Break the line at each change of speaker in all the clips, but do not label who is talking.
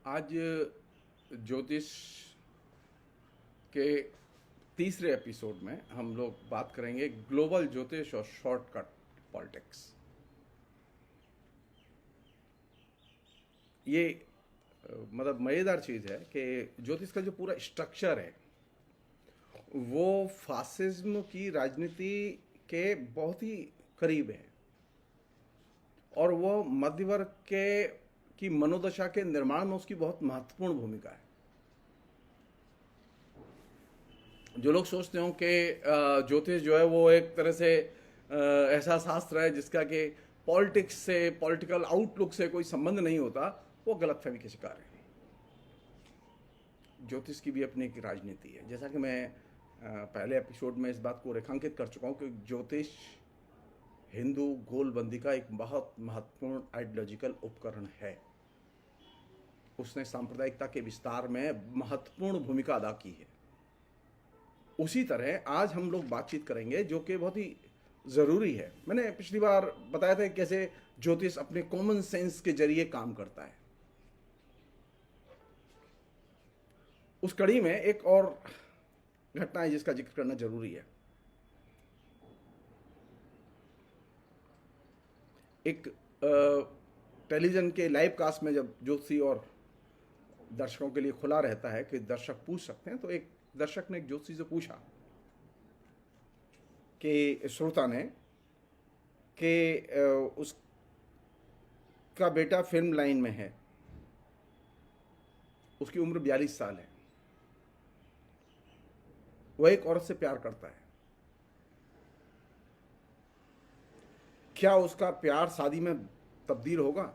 आज ज्योतिष के तीसरे एपिसोड में हम लोग बात करेंगे ग्लोबल ज्योतिष और शॉर्टकट पॉलिटिक्स। ये मतलब मज़ेदार चीज़ है कि ज्योतिष का जो पूरा स्ट्रक्चर है वो फासिज्म की राजनीति के बहुत ही करीब है और वो मध्य वर्ग के की मनोदशा के निर्माण में उसकी बहुत महत्वपूर्ण भूमिका है। जो लोग सोचते हो कि ज्योतिष जो है वो एक तरह से ऐसा शास्त्र है जिसका कि पॉलिटिक्स से, पॉलिटिकल आउटलुक से कोई संबंध नहीं होता, वो गलतफहमी के शिकार है। ज्योतिष की भी अपनी एक राजनीति है। जैसा कि मैं पहले एपिसोड में इस बात को रेखांकित कर चुका हूँ कि ज्योतिष हिंदू गोलबंदी का एक बहुत महत्वपूर्ण आइडियोलॉजिकल उपकरण है। उसने सांप्रदायिकता के विस्तार में महत्वपूर्ण भूमिका अदा की है। उसी तरह आज हम लोग बातचीत करेंगे जो कि बहुत ही ज़रूरी है। मैंने पिछली बार बताया था कैसे ज्योतिष अपने कॉमन सेंस के जरिए काम करता है। उस कड़ी में एक और घटना है जिसका जिक्र करना जरूरी है। एक टेलीविजन के लाइव कास्ट में जब ज्योतिषी और दर्शकों के लिए खुला रहता है कि दर्शक पूछ सकते हैं, तो एक दर्शक ने एक ज्योतिषी से पूछा कि श्रोता ने कि उसका बेटा फिल्म लाइन में है, उसकी उम्र 42 साल है, वह एक औरत से प्यार करता है, क्या उसका प्यार शादी में तब्दील होगा?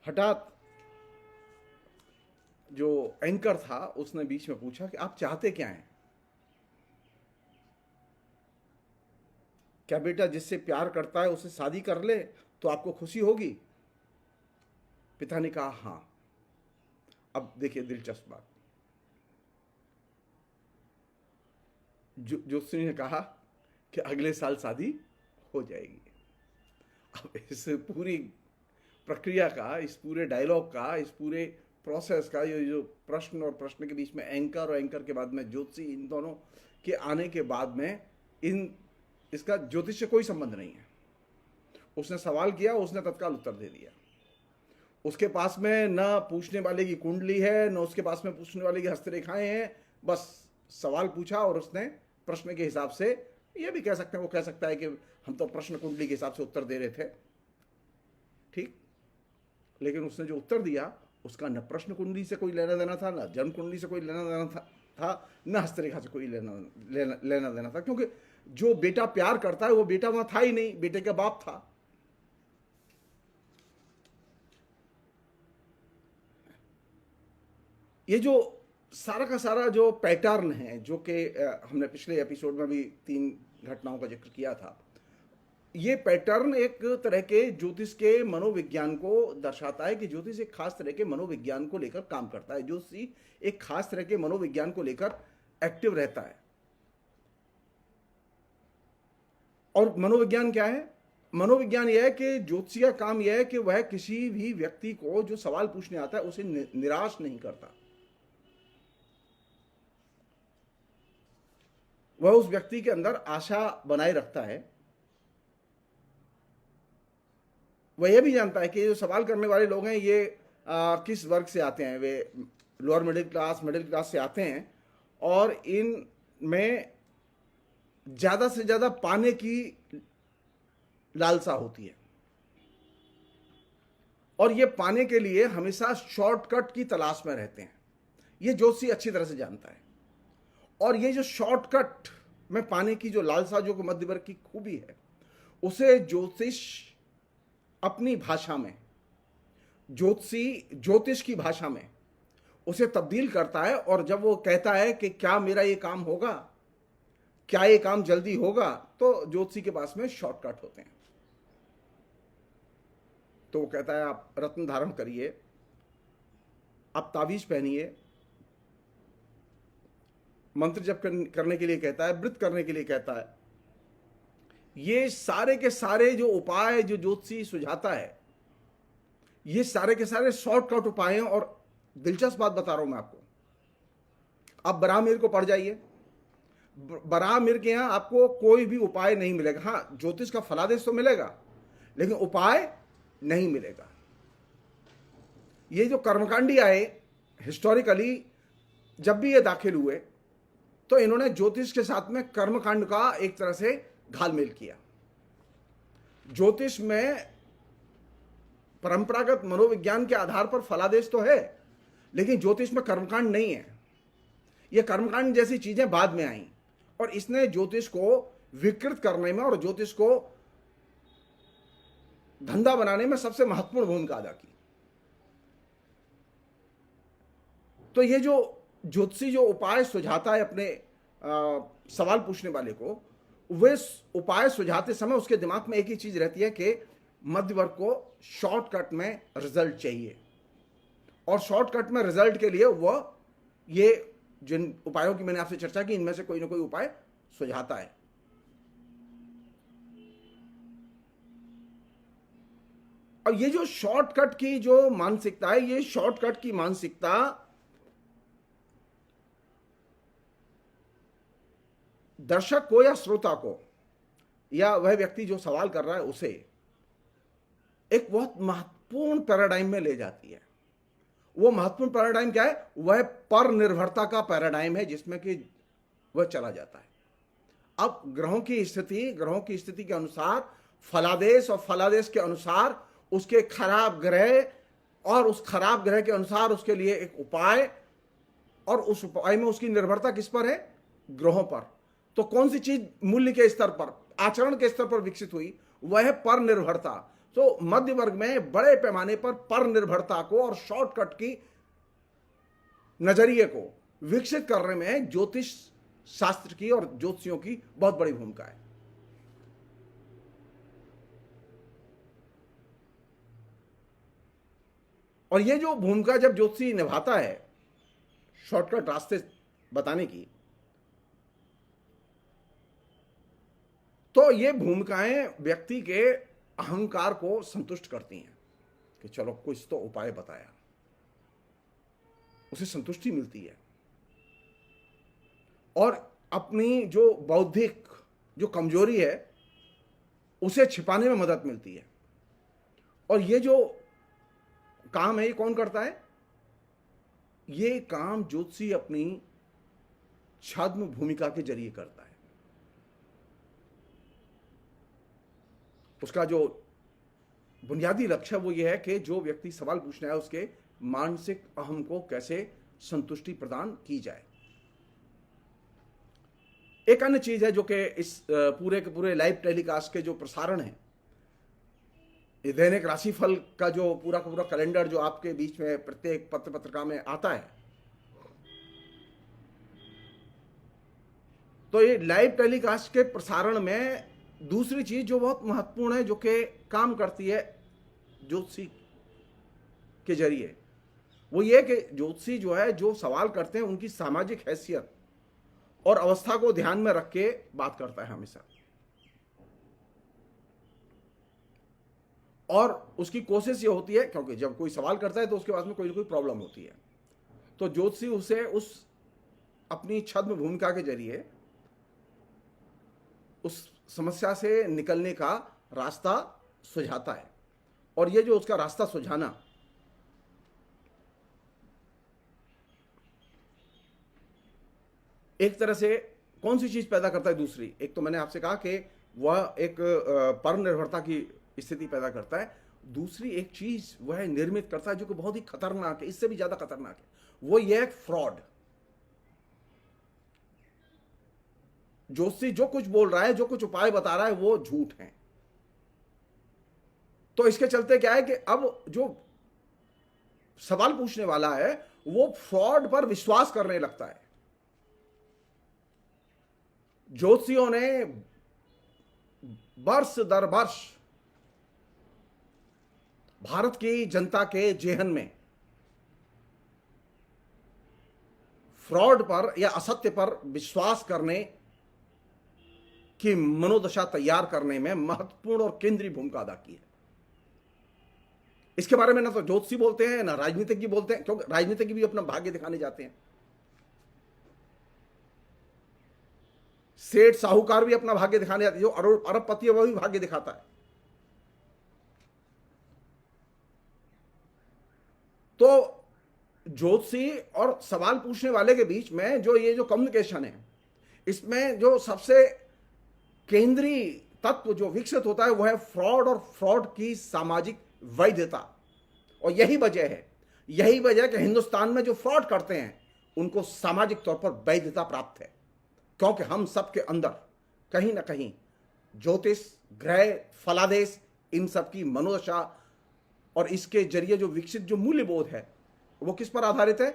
हठात जो एंकर था उसने बीच में पूछा कि आप चाहते क्या हैं? क्या बेटा जिससे प्यार करता है उससे शादी कर ले तो आपको खुशी होगी? पिता ने कहा हां। अब देखिए दिलचस्प बात, ज्योतिषी ने कहा कि अगले साल शादी हो जाएगी। अब इस पूरी प्रक्रिया का, इस पूरे डायलॉग का, इस पूरे प्रोसेस का, ये जो प्रश्न और प्रश्न के बीच में एंकर और एंकर के बाद में ज्योतिषी, इन दोनों के आने के बाद में इसका ज्योतिष से कोई संबंध नहीं है। उसने सवाल किया, उसने तत्काल उत्तर दे दिया। उसके पास में न पूछने वाले की कुंडली है, न उसके पास में पूछने वाले की हस्तरेखाएं हैं। बस सवाल पूछा और उसने प्रश्न के हिसाब से, ये भी कह सकते हैं, वो कह सकता है कि हम तो प्रश्न कुंडली के हिसाब से उत्तर दे रहे थे, ठीक, लेकिन उसने जो उत्तर दिया उसका न प्रश्न कुंडली से कोई लेना देना था, न जन्म कुंडली से कोई लेना देना था, न हस्तरेखा से कोई लेना देना था, क्योंकि जो बेटा प्यार करता है वो बेटा वहां था ही नहीं, बेटे का बाप था। ये जो सारा का सारा जो पैटर्न है, जो कि हमने पिछले एपिसोड में भी 3 घटनाओं का जिक्र किया था, ये पैटर्न एक तरह के ज्योतिष के मनोविज्ञान को दर्शाता है कि ज्योतिष एक खास तरह के मनोविज्ञान को लेकर काम करता है। ज्योतिषी एक खास तरह के मनोविज्ञान को लेकर एक्टिव रहता है। और मनोविज्ञान क्या है? मनोविज्ञान यह है कि ज्योतिषी का काम यह है कि वह किसी भी व्यक्ति को जो सवाल पूछने आता है उसे निराश नहीं करता। वह उस व्यक्ति के अंदर आशा बनाए रखता है। वह यह भी जानता है कि जो सवाल करने वाले लोग हैं ये किस वर्ग से आते हैं। वे लोअर मिडिल क्लास से आते हैं और इन में ज़्यादा से ज़्यादा पाने की लालसा होती है और ये पाने के लिए हमेशा शॉर्टकट की तलाश में रहते हैं। ये ज्योतिषी अच्छी तरह से जानता है। और ये जो शॉर्टकट में पाने की जो लालसा, जो मध्य वर्ग की खूबी है, उसे ज्योतिष अपनी भाषा में, ज्योतिष की भाषा में उसे तब्दील करता है। और जब वो कहता है कि क्या मेरा ये काम होगा, क्या ये काम जल्दी होगा, तो ज्योतिषी के पास में शॉर्टकट होते हैं। तो वो कहता है आप रत्न धारण करिए, आप ताबीज पहनिए, मंत्र जप करने के लिए कहता है, व्रत करने के लिए कहता है, ये सारे के सारे जो उपाय जो ज्योतिषी सुझाता है, ये सारे के सारे शॉर्टकट उपाय हैं। और दिलचस्प बात बता रहा हूं मैं आपको, आप बराहमीर को पढ़ जाइए, बराहमीर के यहां आपको कोई भी उपाय नहीं मिलेगा। हाँ, ज्योतिष का फलादेश तो मिलेगा, लेकिन उपाय नहीं मिलेगा। ये जो कर्मकांडी आए हिस्टोरिकली, जब भी ये दाखिल हुए तो इन्होंने ज्योतिष के साथ में कर्मकांड का एक तरह से घालमेल किया। ज्योतिष में परंपरागत मनोविज्ञान के आधार पर फलादेश तो है, लेकिन ज्योतिष में कर्मकांड नहीं है। ये कर्मकांड जैसी चीजें बाद में आई, और इसने ज्योतिष को विकृत करने में और ज्योतिष को धंधा बनाने में सबसे महत्वपूर्ण भूमिका अदा की। तो ये जो ज्योतिषी जो उपाय सुझाता है अपने सवाल पूछने वाले को, वे उपाय सुझाते समय उसके दिमाग में एक ही चीज रहती है कि मध्य वर्ग को शॉर्टकट में रिजल्ट चाहिए, और शॉर्टकट में रिजल्ट के लिए वह ये जिन उपायों की मैंने आपसे चर्चा की, इनमें से कोई ना कोई उपाय सुझाता है। और ये जो शॉर्टकट की जो मानसिकता है, ये शॉर्टकट की मानसिकता दर्शक को या श्रोता को या वह व्यक्ति जो सवाल कर रहा है उसे एक बहुत महत्वपूर्ण पैराडाइम में ले जाती है। वो महत्वपूर्ण पैराडाइम क्या है? वह पर निर्भरता का पैराडाइम है, जिसमें कि वह चला जाता है। अब ग्रहों की स्थिति के अनुसार फलादेश, और फलादेश के अनुसार उसके खराब ग्रह, और उस खराब ग्रह के अनुसार उसके लिए एक उपाय, और उस उपाय में उसकी निर्भरता किस पर है? ग्रहों पर। तो कौन सी चीज मूल्य के स्तर पर, आचरण के स्तर पर विकसित हुई? वह है पर निर्भरता। तो मध्य वर्ग में बड़े पैमाने पर निर्भरता को और शॉर्टकट की नजरिए को विकसित करने में ज्योतिष शास्त्र की और ज्योतिषियों की बहुत बड़ी भूमिका है। और ये जो भूमिका जब ज्योतिषी निभाता है शॉर्टकट रास्ते बताने की, तो ये भूमिकाएं व्यक्ति के अहंकार को संतुष्ट करती हैं कि चलो कुछ तो उपाय बताया, उसे संतुष्टि मिलती है, और अपनी जो बौद्धिक जो कमजोरी है उसे छिपाने में मदद मिलती है। और ये जो काम है ये कौन करता है? ये काम ज्योतिषी अपनी छद्म भूमिका के जरिए करता है। उसका जो बुनियादी लक्ष्य वो ये है कि जो व्यक्ति सवाल पूछना है उसके मानसिक अहम को कैसे संतुष्टि प्रदान की जाए। एक अन्य चीज है जो कि इस पूरे के पूरे लाइव टेलीकास्ट के जो प्रसारण है, दैनिक राशिफल का जो पूरा का पूरा कैलेंडर जो आपके बीच में प्रत्येक पत्र पत्रिका में आता है, तो ये लाइव टेलीकास्ट के प्रसारण में दूसरी चीज जो बहुत महत्वपूर्ण है, जो कि काम करती है ज्योतिषी के जरिए, वो ये कि ज्योतिषी जो है जो सवाल करते हैं उनकी सामाजिक हैसियत और अवस्था को ध्यान में रख के बात करता है हमेशा, और उसकी कोशिश ये होती है, क्योंकि जब कोई सवाल करता है तो उसके पास में कोई ना कोई प्रॉब्लम होती है, तो ज्योतिषी उसे उस अपनी छद्म भूमिका के जरिए उस समस्या से निकलने का रास्ता सुझाता है। और ये जो उसका रास्ता सुझाना एक तरह से कौन सी चीज पैदा करता है? दूसरी, एक तो मैंने आपसे कहा कि वह एक पर निर्भरता की स्थिति पैदा करता है। दूसरी एक चीज वह निर्मित करता है जो कि बहुत ही खतरनाक है, इससे भी ज्यादा खतरनाक है, वो ये फ्रॉड। ज्योतिषी जो कुछ बोल रहा है, जो कुछ उपाय बता रहा है, वो झूठ है। तो इसके चलते क्या है कि अब जो सवाल पूछने वाला है वो फ्रॉड पर विश्वास करने लगता है। ज्योतिषियों ने वर्ष दर वर्ष भारत की जनता के जेहन में फ्रॉड पर या असत्य पर विश्वास करने की मनोदशा तैयार करने में महत्वपूर्ण और केंद्रीय भूमिका अदा की है। इसके बारे में ना तो ज्योतिषी बोलते हैं, ना राजनीतिज्ञ बोलते हैं, क्योंकि राजनीतिज्ञ भी अपना भाग्य दिखाने जाते हैं। सेठ साहूकार भी अपना भाग्य दिखाने जाते हैं। जो अरबपति है वह भी भाग्य दिखाता है। तो ज्योतिषी और सवाल पूछने वाले के बीच में जो ये जो कम्युनिकेशन है, इसमें जो सबसे केंद्रीय तत्व जो विकसित होता है वह है फ्रॉड और फ्रॉड की सामाजिक वैधता। और यही वजह है कि हिंदुस्तान में जो फ्रॉड करते हैं उनको सामाजिक तौर पर वैधता प्राप्त है, क्योंकि हम सबके अंदर कहीं ना कहीं ज्योतिष, ग्रह, फलादेश, इन सब की मनोदशा और इसके जरिए जो विकसित जो मूल्यबोध है वो किस पर आधारित है?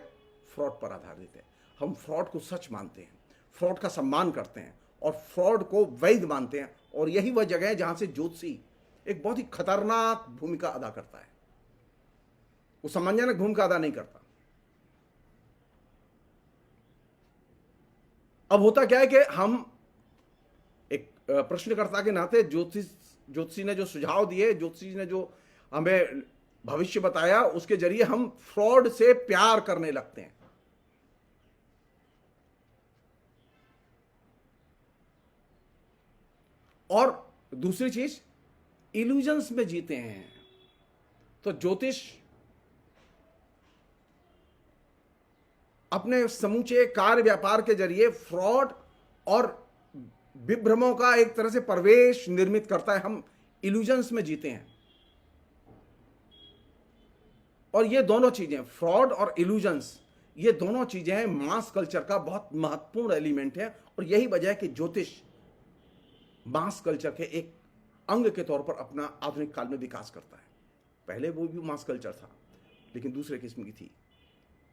फ्रॉड पर आधारित है। हम फ्रॉड को सच मानते हैं, फ्रॉड का सम्मान करते हैं और फ्रॉड को वैध मानते हैं। और यही वह जगह है जहां से ज्योतिषी एक बहुत ही खतरनाक भूमिका अदा करता है। वो सम्मानजनक भूमिका अदा नहीं करता। अब होता क्या है कि हम एक प्रश्नकर्ता के नाते ज्योतिषी ने जो सुझाव दिए, ज्योतिषी ने जो हमें भविष्य बताया, उसके जरिए हम फ्रॉड से प्यार करने लगते हैं। और दूसरी चीज, इल्यूजन्स में जीते हैं। तो ज्योतिष अपने समूचे कार्य व्यापार के जरिए फ्रॉड और विभ्रमों का एक तरह से प्रवेश निर्मित करता है। हम इल्यूजन्स में जीते हैं। और ये दोनों चीजें, फ्रॉड और इल्यूजन्स, ये दोनों चीजें हैं मास कल्चर का बहुत महत्वपूर्ण एलिमेंट है। और यही वजह है कि ज्योतिष मास कल्चर के एक अंग के तौर पर अपना आधुनिक काल में विकास करता है। पहले वो भी मास कल्चर था, लेकिन दूसरे किस्म की थी।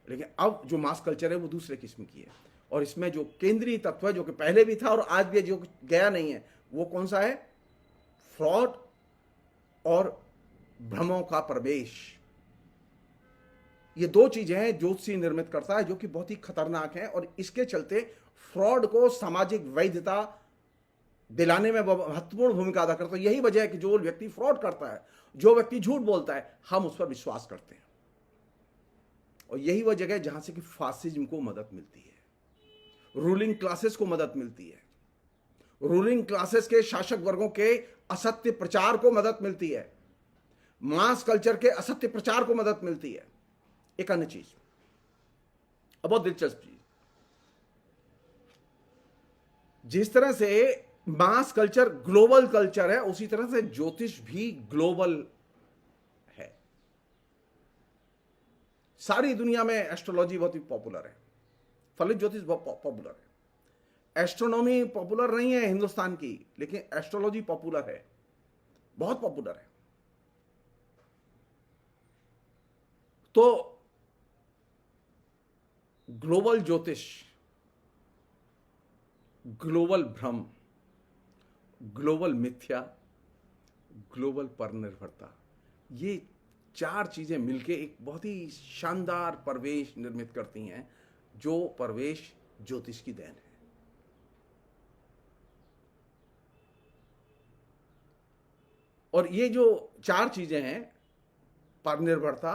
लेकिन अब जो मास कल्चर है वो दूसरे किस्म की है। और इसमें जो केंद्रीय तत्व है, जो कि पहले भी था और आज भी जो गया नहीं है, वो कौन सा है? फ्रॉड और भ्रमों का प्रवेश। ये दो चीजें हैं ज्योतिषी निर्मित करता है, जो कि बहुत ही खतरनाक है। और इसके चलते फ्रॉड को सामाजिक वैधता दिलाने में महत्वपूर्ण भूमिका अदा करता है। यही वजह है कि जो व्यक्ति फ्रॉड करता है, जो व्यक्ति झूठ बोलता है, हम उस पर विश्वास करते हैं। और यही वह जगह है जहां से कि फासिज्म को मदद मिलती है, रूलिंग क्लासेस को मदद मिलती है, रूलिंग क्लासेस के शासक वर्गों के असत्य प्रचार को मदद मिलती है, मास कल्चर के असत्य प्रचार को मदद मिलती है। एक अन्य चीज, अब बहुत दिलचस्प चीज, जिस तरह से मास कल्चर ग्लोबल कल्चर है, उसी तरह से ज्योतिष भी ग्लोबल है। सारी दुनिया में एस्ट्रोलॉजी बहुत ही पॉपुलर है, फलित ज्योतिष बहुत पॉपुलर है। एस्ट्रोनॉमी पॉपुलर नहीं है हिंदुस्तान की, लेकिन एस्ट्रोलॉजी पॉपुलर है, बहुत पॉपुलर है। तो ग्लोबल ज्योतिष, ग्लोबल भ्रम, ग्लोबल मिथ्या, ग्लोबल पर निर्भरता, ये चार चीजें मिलके एक बहुत ही शानदार प्रवेश निर्मित करती हैं, जो प्रवेश ज्योतिष की देन है। और ये जो चार चीजें हैं, पर निर्भरता,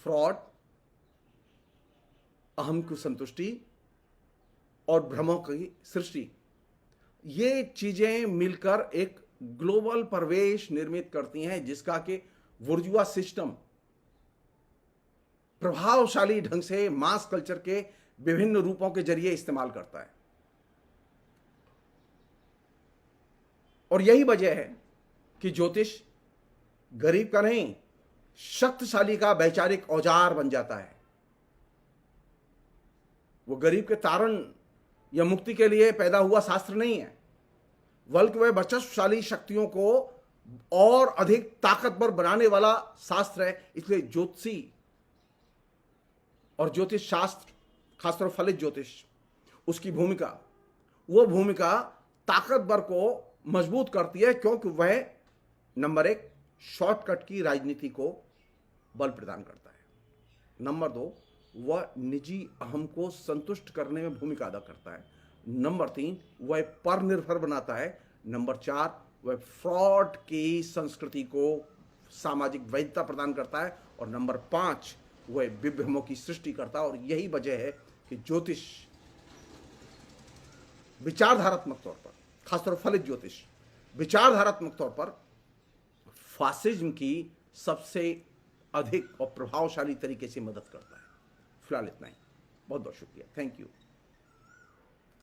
फ्रॉड, अहम की संतुष्टि और भ्रमों की सृष्टि, ये चीजें मिलकर एक ग्लोबल प्रवेश निर्मित करती हैं, जिसका कि बुर्जुआ सिस्टम प्रभावशाली ढंग से मास कल्चर के विभिन्न रूपों के जरिए इस्तेमाल करता है। और यही वजह है कि ज्योतिष गरीब का नहीं, शक्तिशाली का वैचारिक औजार बन जाता है। वो गरीब के तारण या मुक्ति के लिए पैदा हुआ शास्त्र नहीं है, बल्कि वह वर्चस्वशाली शक्तियों को और अधिक ताकतवर बनाने वाला शास्त्र है। इसलिए ज्योतिषी और ज्योतिष शास्त्र, खासतौर फलित ज्योतिष, उसकी भूमिका, वो भूमिका ताकतवर को मजबूत करती है, क्योंकि वह नंबर एक शॉर्टकट की राजनीति को बल प्रदान करता है। नंबर दो, वह निजी अहम को संतुष्ट करने में भूमिका अदा करता है। नंबर 3 वह परनिर्भर बनाता है। नंबर 4 वह फ्रॉड की संस्कृति को सामाजिक वैधता प्रदान करता है। और नंबर 5 वह विभ्रमों की सृष्टि करता है। और यही वजह है कि ज्योतिष विचारधारात्मक तौर पर, खासतौर फलित ज्योतिष विचारधारात्मक तौर पर फासिज्म की सबसे अधिक और प्रभावशाली तरीके से मदद करता है। फिलहाल इतना ही। बहुत बहुत शुक्रिया। Thank you.